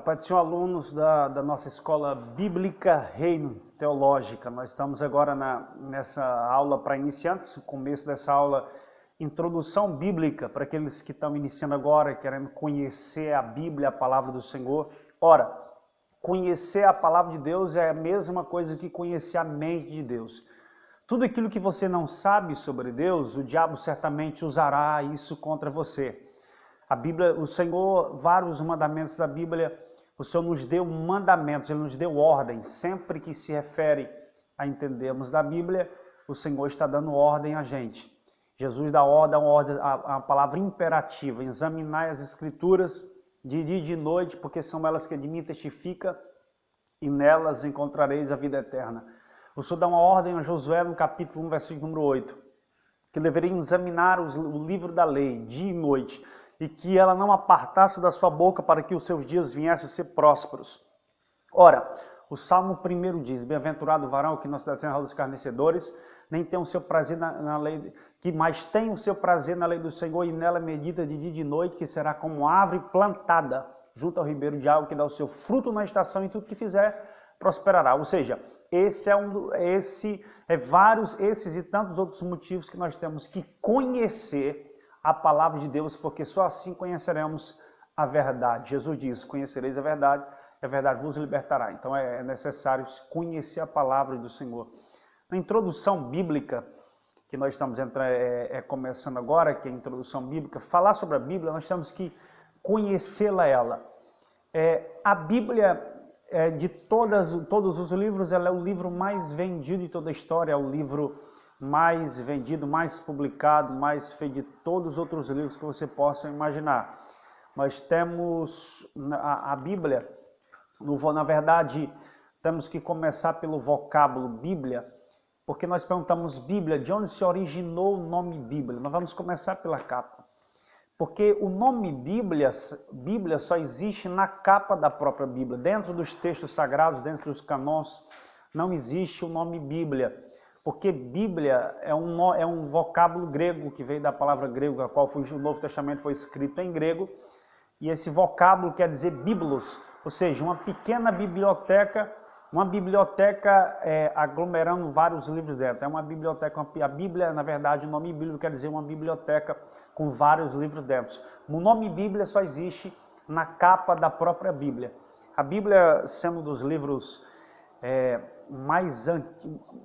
Pai do Senhor, alunos da nossa escola bíblica Reino Teológica, nós estamos agora nessa aula para iniciantes, o começo dessa aula, introdução bíblica para aqueles que estão iniciando agora, querendo conhecer a Bíblia, a palavra do Senhor. Ora, conhecer a palavra de Deus é a mesma coisa que conhecer a mente de Deus. Tudo aquilo que você não sabe sobre Deus, o diabo certamente usará isso contra você. A Bíblia, o Senhor, vários mandamentos da Bíblia, o Senhor nos deu mandamentos, Ele nos deu ordem. Sempre que se refere a entendermos da Bíblia, o Senhor está dando ordem a gente. Jesus dá ordem, a palavra imperativa, examinai as Escrituras de dia e de noite, porque são elas que de mim testificam e nelas encontrareis a vida eterna. O Senhor dá uma ordem a Josué no capítulo 1, versículo número 8, que deveriam examinar o livro da lei dia e noite, e que ela não apartasse da sua boca para que os seus dias viessem a ser prósperos. Ora, o Salmo 1 diz, bem-aventurado o varão que não se detém na roda dos escarnecedores, nem tem o seu prazer na lei, que mais tem o seu prazer na lei do Senhor e nela medita de dia e de noite, que será como árvore plantada junto ao ribeiro de água, que dá o seu fruto na estação e tudo que fizer prosperará. Ou seja, esses e tantos outros motivos que nós temos que conhecer a palavra de Deus, porque só assim conheceremos a verdade. Jesus diz, conhecereis a verdade vos libertará. Então é necessário conhecer a palavra do Senhor. Na introdução bíblica, que nós estamos começando agora, que é a introdução bíblica, falar sobre a Bíblia, nós temos que conhecê-la ela. A Bíblia, de todos os livros, ela é o livro mais vendido de toda a história, é o livro mais vendido, mais publicado, mais feito de todos os outros livros que você possa imaginar. Nós temos a Bíblia, na verdade, temos que começar pelo vocábulo Bíblia, porque nós perguntamos Bíblia, de onde se originou o nome Bíblia? Nós vamos começar pela capa. Porque o nome Bíblia só existe na capa da própria Bíblia. Dentro dos textos sagrados, dentro dos canons, não existe o nome Bíblia. Porque Bíblia é um vocábulo grego, que veio da palavra grega, a qual o Novo Testamento foi escrito em grego. E esse vocábulo quer dizer biblos, ou seja, uma pequena biblioteca, aglomerando vários livros dentro. É uma biblioteca, a Bíblia, na verdade, o nome Bíblia quer dizer uma biblioteca com vários livros dentro. O nome Bíblia só existe na capa da própria Bíblia. A Bíblia, sendo um dos livros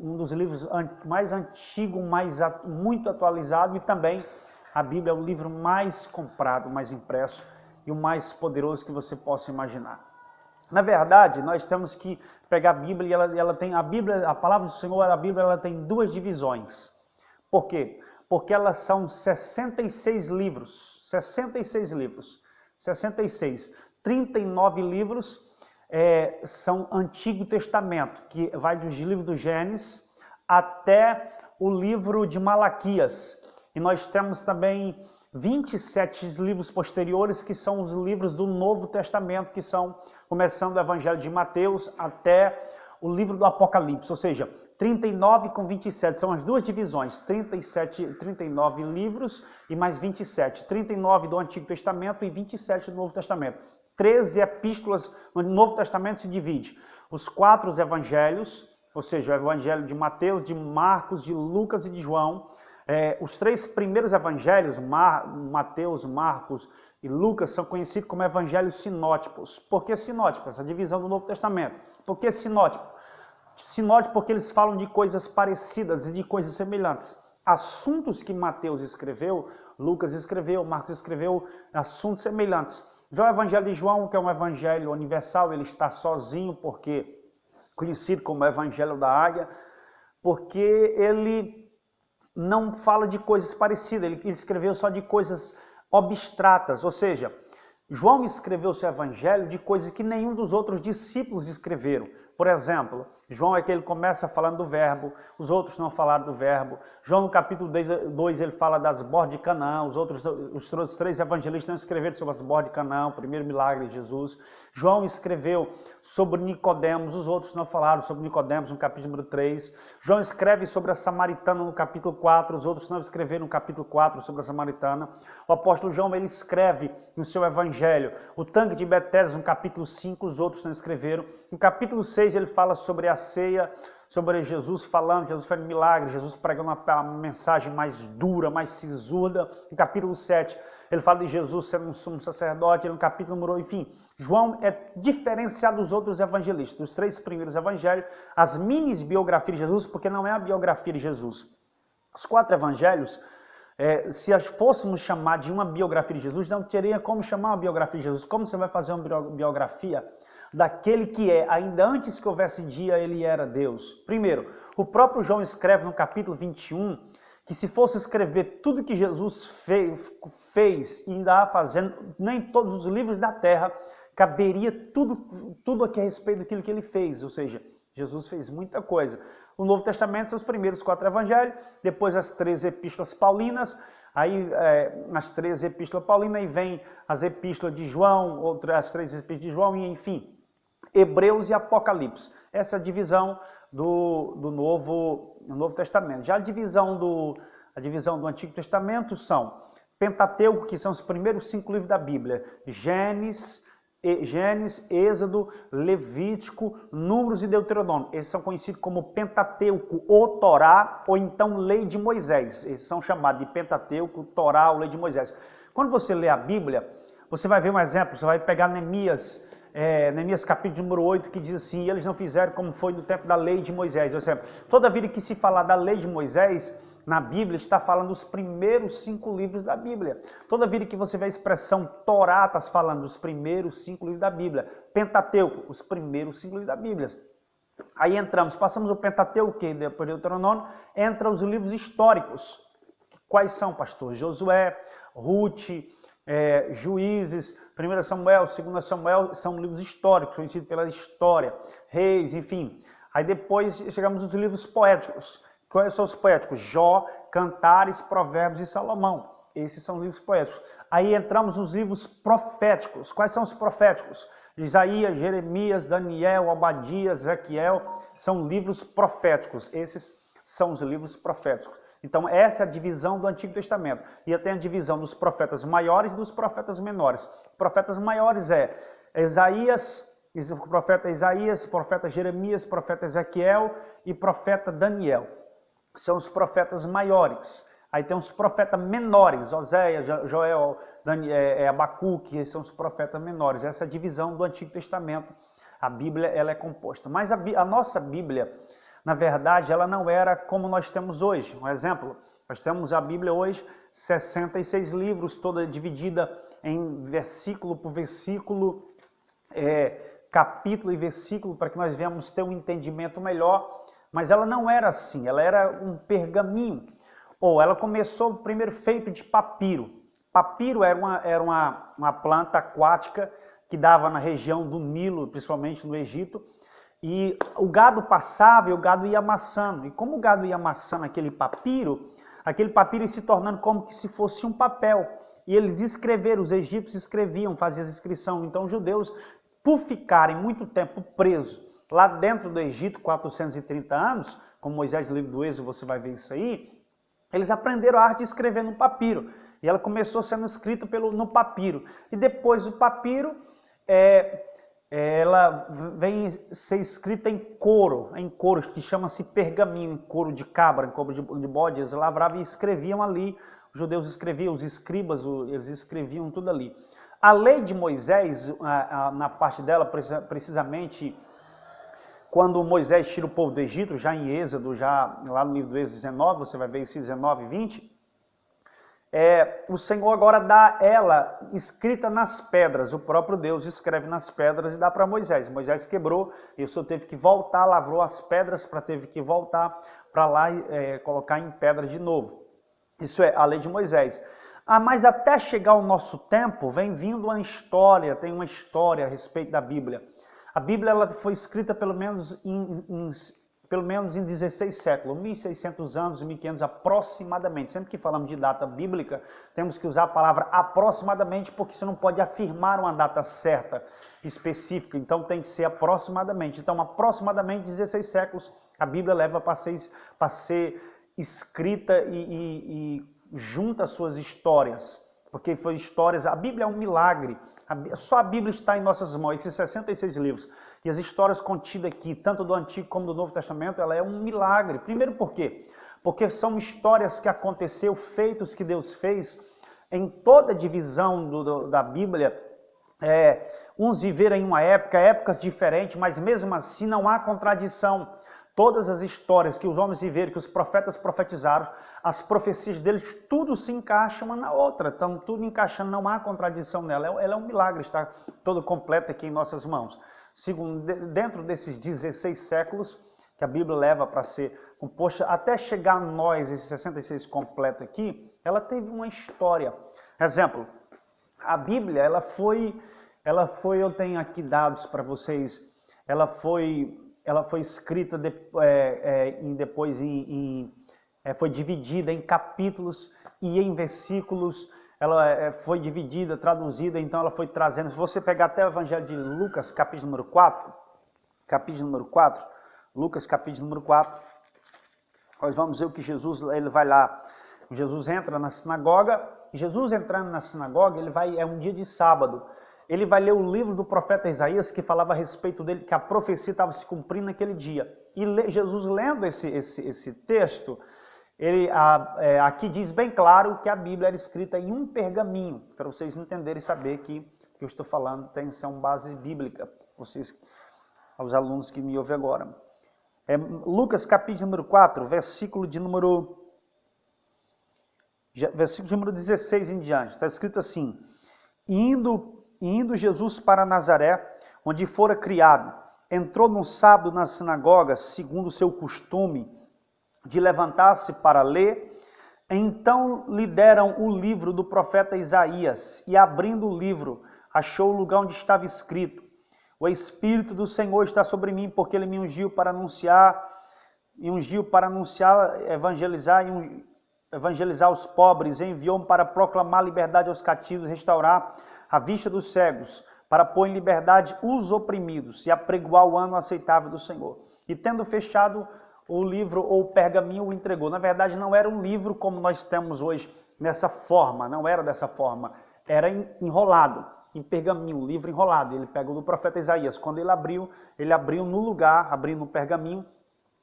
um dos livros mais antigos, muito atualizado, e também a Bíblia é o livro mais comprado, mais impresso e o mais poderoso que você possa imaginar. Na verdade, nós temos que pegar a Bíblia e ela tem a palavra do Senhor, a Bíblia, ela tem duas divisões. Por quê? Porque elas são 66 livros, 39 livros são Antigo Testamento, que vai dos livros do Gênesis até o livro de Malaquias. E nós temos também 27 livros posteriores, que são os livros do Novo Testamento, que são começando do Evangelho de Mateus até o livro do Apocalipse, ou seja, 39 com 27, são as duas divisões, 39 livros e mais 27, 39 do Antigo Testamento e 27 do Novo Testamento. 13 epístolas no Novo Testamento se divide. Os 4 evangelhos, ou seja, o Evangelho de Mateus, de Marcos, de Lucas e de João. Os 3 primeiros evangelhos, Mateus, Marcos e Lucas, são conhecidos como evangelhos sinóticos. Por que sinóticos? Essa divisão do Novo Testamento. Por que sinótico? Sinótico porque eles falam de coisas parecidas e de coisas semelhantes. Assuntos que Mateus escreveu, Lucas escreveu, Marcos escreveu, assuntos semelhantes. Já o Evangelho de João, que é um evangelho universal, ele está sozinho, porque conhecido como Evangelho da Águia, porque ele não fala de coisas parecidas, ele escreveu só de coisas abstratas, ou seja, João escreveu seu evangelho de coisas que nenhum dos outros discípulos escreveram. Por exemplo, João é que ele começa falando do verbo, os outros não falaram do verbo. João no capítulo 2 ele fala das bordas de Canaã, os outros 3 evangelistas não escreveram sobre as bordas de Canaã, o primeiro milagre de Jesus. João escreveu sobre Nicodemos, os outros não falaram sobre Nicodemos no capítulo número 3. João escreve sobre a samaritana no capítulo 4, os outros não escreveram no capítulo 4 sobre a samaritana. O apóstolo João ele escreve no seu evangelho o tanque de Betesda no capítulo 5, os outros não escreveram. No capítulo 6 ele fala sobre a ceia, sobre Jesus falando, Jesus fazendo milagre, Jesus pregando uma mensagem mais dura, mais sisuda. No capítulo 7 ele fala de Jesus sendo um sumo sacerdote, no capítulo número 8, enfim. João é diferenciado dos outros evangelistas, dos 3 primeiros evangelhos, as minis biografias de Jesus, porque não é a biografia de Jesus. Os 4 evangelhos, se as fôssemos chamar de uma biografia de Jesus, não teria como chamar uma biografia de Jesus. Como você vai fazer uma biografia daquele que ainda antes que houvesse dia, ele era Deus? Primeiro, o próprio João escreve no capítulo 21, que se fosse escrever tudo que Jesus fez e ainda fazendo, nem todos os livros da terra caberia tudo aqui a respeito daquilo que ele fez, ou seja, Jesus fez muita coisa. O Novo Testamento são os primeiros 4 evangelhos, depois as 3 epístolas paulinas, aí as 3 epístolas paulinas, aí vem as epístolas de João, as 3 epístolas de João, e enfim, Hebreus e Apocalipse. Essa é a divisão do Novo Testamento. Já a divisão do Antigo Testamento são Pentateuco, que são os primeiros 5 livros da Bíblia, Gênesis, Êxodo, Levítico, Números e Deuteronômio. Esses são conhecidos como Pentateuco, ou Torá, ou então Lei de Moisés. Esses são chamados de Pentateuco, Torá ou Lei de Moisés. Quando você lê a Bíblia, você vai ver um exemplo, você vai pegar Neemias capítulo número 8, que diz assim: eles não fizeram como foi no tempo da Lei de Moisés. Ou seja, toda vida que se falar da Lei de Moisés, na Bíblia, está falando dos primeiros 5 livros da Bíblia. Toda vida que você vê a expressão Torá, está falando dos primeiros 5 livros da Bíblia. Pentateuco, os primeiros 5 livros da Bíblia. Aí passamos o Pentateuco, que depois do Deuteronômio, entra os livros históricos. Quais são, pastor? Josué, Ruth, Juízes, 1 Samuel, 2 Samuel, são livros históricos, conhecidos pela história, Reis, enfim. Aí depois chegamos nos livros poéticos. Quais são os poéticos? Jó, Cantares, Provérbios e Salomão. Esses são os livros poéticos. Aí entramos nos livros proféticos. Quais são os proféticos? Isaías, Jeremias, Daniel, Obadias, Ezequiel, são livros proféticos. Esses são os livros proféticos. Então essa é a divisão do Antigo Testamento. E tem a divisão dos profetas maiores e dos profetas menores. Profetas maiores o profeta Isaías, o profeta Jeremias, o profeta Ezequiel e o profeta Daniel. São os profetas maiores. Aí tem os profetas menores, Oséias, Joel, Abacuque, são os profetas menores. Essa é a divisão do Antigo Testamento. A Bíblia ela é composta. Mas a nossa Bíblia, na verdade, ela não era como nós temos hoje. Um exemplo, nós temos a Bíblia hoje, 66 livros, toda dividida em versículo por versículo, capítulo e versículo, para que nós venhamos ter um entendimento melhor. Mas ela não era assim, ela era um pergaminho. Ou ela começou primeiro feito de papiro. Papiro era uma planta aquática que dava na região do Nilo, principalmente no Egito. E o gado passava e o gado ia amassando. E como o gado ia amassando aquele papiro ia se tornando como que se fosse um papel. E eles escreveram, os egípcios escreviam, faziam as inscrições. Então os judeus, por ficarem muito tempo presos lá dentro do Egito, 430 anos, como Moisés no livro do Êxodo, você vai ver isso aí, eles aprenderam a arte de escrever no papiro. E ela começou sendo escrita no papiro. E depois o papiro, ela vem ser escrita em couro, que chama-se pergaminho, em couro de cabra, em couro de bode. Eles lavravam e escreviam ali. Os judeus escreviam, os escribas, eles escreviam tudo ali. A lei de Moisés, na parte dela, precisamente, quando Moisés tira o povo do Egito, já em Êxodo, já lá no livro do Êxodo 19, você vai ver esse 19 e 20, o Senhor agora dá ela escrita nas pedras. O próprio Deus escreve nas pedras e dá para Moisés. Moisés quebrou, e o Senhor teve que voltar, lavrou as pedras, teve que voltar para lá e colocar em pedra de novo. Isso é a lei de Moisés. Mas até chegar o nosso tempo, vem vindo uma história, tem uma história a respeito da Bíblia. A Bíblia ela foi escrita pelo menos em 16 séculos, 1.600 anos, 1.500 aproximadamente. Sempre que falamos de data bíblica, temos que usar a palavra aproximadamente, porque você não pode afirmar uma data certa, específica, então tem que ser aproximadamente. Então, aproximadamente 16 séculos, a Bíblia leva para ser escrita e junta suas histórias, porque foi histórias, a Bíblia é um milagre, só a Bíblia está em nossas mãos, esses 66 livros, e as histórias contidas aqui, tanto do Antigo como do Novo Testamento, ela é um milagre. Primeiro por quê? Porque são histórias que aconteceram, feitos que Deus fez em toda a divisão da Bíblia. Uns viveram em uma época, épocas diferentes, mas mesmo assim não há contradição. Todas as histórias que os homens viveram, que os profetas profetizaram, as profecias deles, tudo se encaixa uma na outra. Então, tudo encaixando, não há contradição nela. Ela é um milagre, está todo completo aqui em nossas mãos. Segundo, dentro desses 16 séculos que a Bíblia leva para ser composta, até chegar a nós, esses 66 completo aqui, ela teve uma história. Exemplo, a Bíblia, ela foi, eu tenho aqui dados para vocês, ela foi escrita foi dividida em capítulos e em versículos. Ela foi dividida, traduzida, então ela foi trazendo. Se você pegar até o Evangelho de Lucas, capítulo número 4, Lucas, capítulo número 4, nós vamos ver o que Jesus, ele vai lá, Jesus entra na sinagoga, e Jesus entrando na sinagoga, é um dia de sábado, ele vai ler o livro do profeta Isaías, que falava a respeito dele, que a profecia estava se cumprindo naquele dia. E Jesus lendo esse texto, aqui diz bem claro que a Bíblia era escrita em um pergaminho, para vocês entenderem e saber que o que eu estou falando tem uma base bíblica, aos alunos que me ouvem agora. Lucas capítulo número 4, versículo de número 16 em diante, está escrito assim: indo Jesus para Nazaré, onde fora criado, entrou no sábado na sinagoga, segundo o seu costume, de levantar-se para ler. Então lhe deram o livro do profeta Isaías, e abrindo o livro, achou o lugar onde estava escrito: o Espírito do Senhor está sobre mim, porque ele me ungiu para anunciar, evangelizar os pobres, enviou-me para proclamar liberdade aos cativos, restaurar a vista dos cegos, para pôr em liberdade os oprimidos, e apregoar o ano aceitável do Senhor. E tendo fechado o livro ou o pergaminho, o entregou. Na verdade, não era um livro como nós temos hoje, nessa forma, não era dessa forma. Era enrolado, em pergaminho, um livro enrolado. Ele pegou do profeta Isaías. Quando ele abriu no lugar, abriu no pergaminho,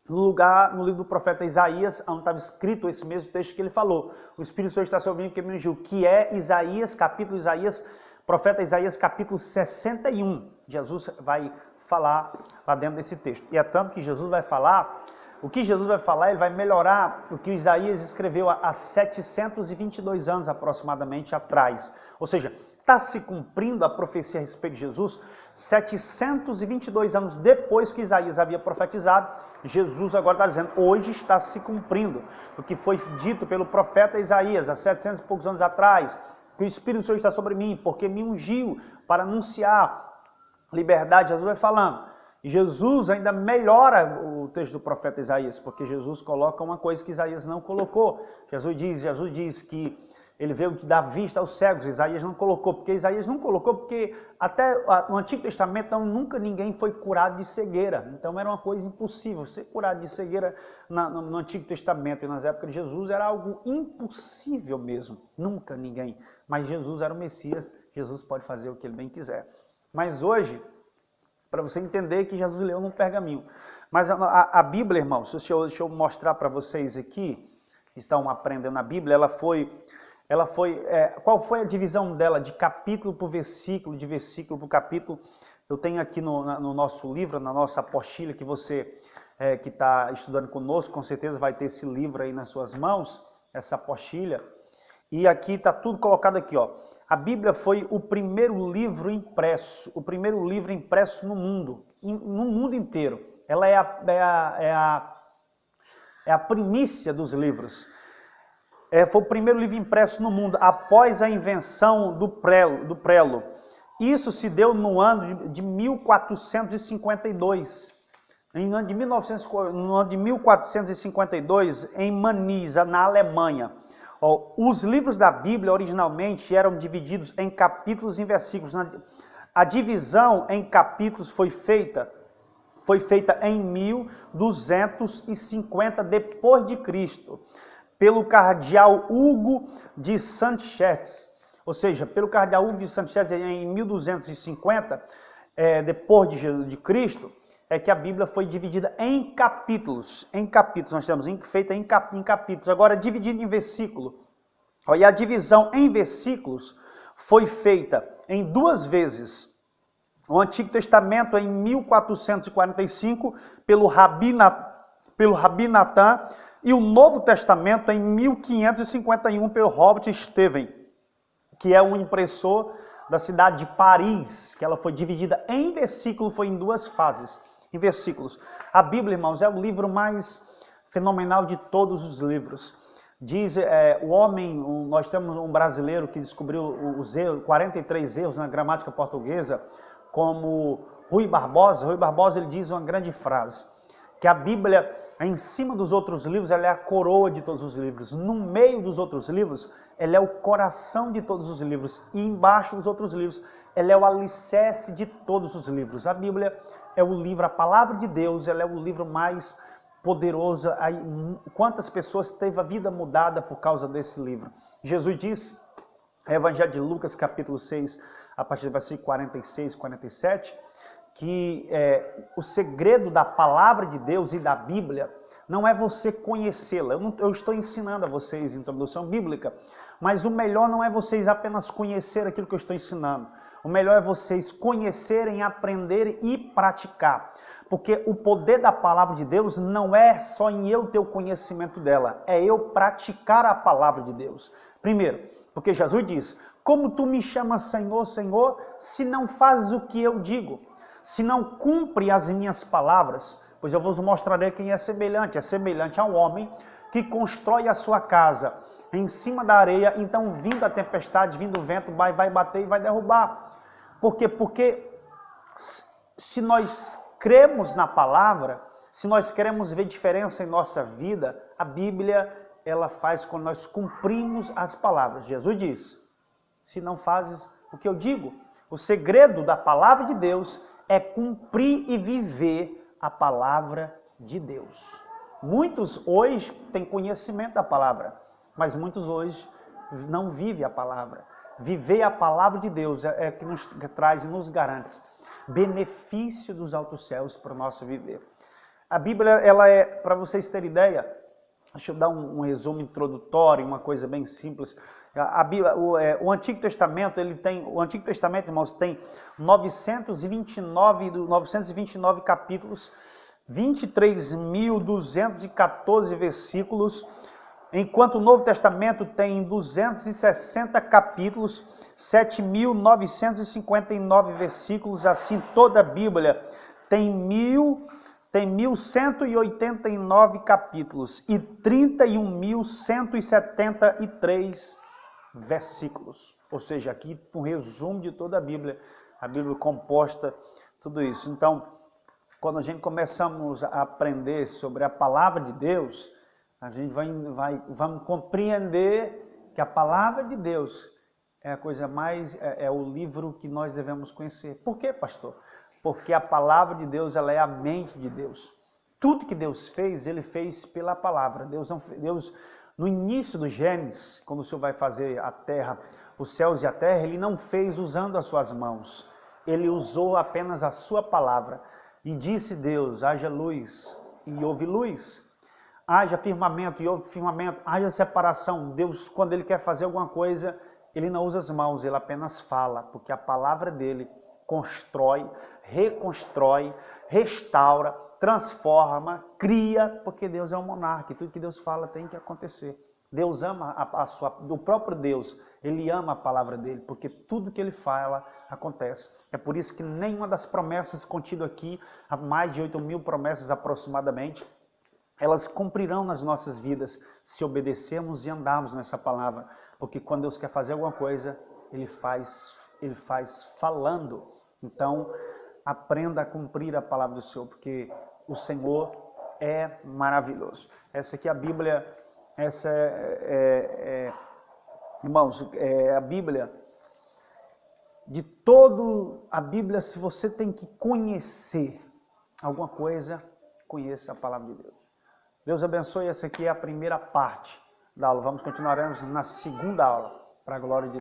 no livro do profeta Isaías, onde estava escrito esse mesmo texto que ele falou: o Espírito Santo está sobre mim, que me ungiu, que é profeta Isaías, capítulo 61. Jesus vai falar lá dentro desse texto. E é tanto que Jesus vai falar. O que Jesus vai falar, ele vai melhorar o que Isaías escreveu há 722 anos aproximadamente atrás. Ou seja, está se cumprindo a profecia a respeito de Jesus 722 anos depois que Isaías havia profetizado. Jesus agora está dizendo, hoje está se cumprindo o que foi dito pelo profeta Isaías há 700 e poucos anos atrás, que o Espírito do Senhor está sobre mim, porque me ungiu para anunciar liberdade. Jesus vai falando. E Jesus ainda melhora o texto do profeta Isaías, porque Jesus coloca uma coisa que Isaías não colocou. Jesus diz que ele veio dar vista aos cegos. Isaías não colocou, porque até no Antigo Testamento nunca ninguém foi curado de cegueira. Então era uma coisa impossível. Ser curado de cegueira no Antigo Testamento e nas épocas de Jesus era algo impossível mesmo. Nunca ninguém. Mas Jesus era o Messias, Jesus pode fazer o que ele bem quiser. Mas hoje, para você entender que Jesus leu num pergaminho. Mas a Bíblia, irmãos, deixa eu mostrar para vocês aqui, que estão aprendendo a Bíblia, qual foi a divisão dela de capítulo por versículo, de versículo por capítulo? Eu tenho aqui no nosso livro, na nossa apostila, que você que está estudando conosco, com certeza vai ter esse livro aí nas suas mãos, essa apostila. E aqui está tudo colocado aqui, ó. A Bíblia foi o primeiro livro impresso no mundo inteiro. Ela é a primícia dos livros. Foi o primeiro livro impresso no mundo, após a invenção do prelo, Isso se deu no ano de 1452. No ano de 1452, em Manisa, na Alemanha. Os livros da Bíblia originalmente eram divididos em capítulos e versículos. A divisão em capítulos foi feita em 1250 depois de Cristo, pelo cardeal Hugo de Sanchez. Ou seja, pelo cardeal Hugo de Sanchez, em 1250, depois de Cristo, é que a Bíblia foi dividida em capítulos. Em capítulos, nós temos feita em capítulos. Agora, dividida em versículo. E a divisão em versículos foi feita em 2 vezes. O Antigo Testamento em 1445, pelo Rabi Natan, e o Novo Testamento em 1551, pelo Robert Steven, que é um impressor da cidade de Paris, que ela foi dividida em versículos, foi em 2 fases. Em versículos. A Bíblia, irmãos, é o livro mais fenomenal de todos os livros. Diz o homem, nós temos um brasileiro que descobriu os 43 erros na gramática portuguesa, como Rui Barbosa. Rui Barbosa, ele diz uma grande frase, que a Bíblia, em cima dos outros livros, ela é a coroa de todos os livros. No meio dos outros livros, ela é o coração de todos os livros. E embaixo dos outros livros, ela é o alicerce de todos os livros. A Bíblia é o livro, a palavra de Deus, ela é o livro mais poderoso. Quantas pessoas teve a vida mudada por causa desse livro? Jesus disse, Evangelho de Lucas, capítulo 6, a partir do versículo 46, 47, que o segredo da palavra de Deus e da Bíblia não é você conhecê-la. Eu estou ensinando a vocês introdução bíblica, mas o melhor não é vocês apenas conhecer aquilo que eu estou ensinando. O melhor é vocês conhecerem, aprenderem e praticar. Porque o poder da palavra de Deus não é só em eu ter o conhecimento dela, é eu praticar a palavra de Deus. Primeiro, porque Jesus diz, como tu me chamas Senhor, Senhor, se não fazes o que eu digo, se não cumpre as minhas palavras, pois eu vos mostrarei quem é semelhante. É semelhante a um homem que constrói a sua casa em cima da areia, então vindo a tempestade, vindo o vento, vai bater e vai derrubar. Por quê? Porque se nós cremos na palavra, se nós queremos ver diferença em nossa vida, a Bíblia, ela faz quando nós cumprimos as palavras. Jesus diz, se não fazes o que eu digo. O segredo da palavra de Deus é cumprir e viver a palavra de Deus. Muitos hoje têm conhecimento da palavra, mas muitos hoje não vivem a palavra. Viver a palavra de Deus é que nos traz e nos garante benefício dos altos céus para o nosso viver. A Bíblia, ela é, para vocês terem ideia, deixa eu dar um resumo introdutório, uma coisa bem simples. A Bíblia, o Antigo Testamento, o Antigo Testamento, irmãos, tem 929 capítulos, 23.214 versículos, enquanto o Novo Testamento tem 260 capítulos, 7.959 versículos, assim toda a Bíblia tem 1.189 capítulos e 31.173 versículos. Ou seja, aqui um resumo de toda a Bíblia composta, tudo isso. Então, quando a gente começamos a aprender sobre a palavra de Deus, a gente vamos compreender que a palavra de Deus é a coisa mais, é o livro que nós devemos conhecer. Por quê, pastor? Porque a palavra de Deus, ela é a mente de Deus. Tudo que Deus fez, Ele fez pela palavra. Deus, no início do Gênesis, quando o Senhor vai fazer a terra, os céus e a terra, Ele não fez usando as suas mãos. Ele usou apenas a sua palavra. E disse Deus, haja luz, e houve luz. Haja firmamento, e houve firmamento. Haja separação. Deus, quando Ele quer fazer alguma coisa, Ele não usa as mãos, Ele apenas fala, porque a palavra dEle constrói, reconstrói, restaura, transforma, cria, porque Deus é um monarca, e tudo que Deus fala tem que acontecer. Deus ama o próprio Deus, Ele ama a palavra dEle, porque tudo que Ele fala acontece. É por isso que nenhuma das promessas contidas aqui, há mais de 8.000 promessas aproximadamente, elas cumprirão nas nossas vidas se obedecermos e andarmos nessa palavra. Porque quando Deus quer fazer alguma coisa, Ele faz Ele faz falando. Então, aprenda a cumprir a palavra do Senhor, porque o Senhor é maravilhoso. Essa aqui é a Bíblia, irmãos, a Bíblia, a Bíblia, se você tem que conhecer alguma coisa, conheça a palavra de Deus. Deus abençoe, essa aqui é a primeira parte da aula. Vamos continuarmos na segunda aula, para a glória de Deus.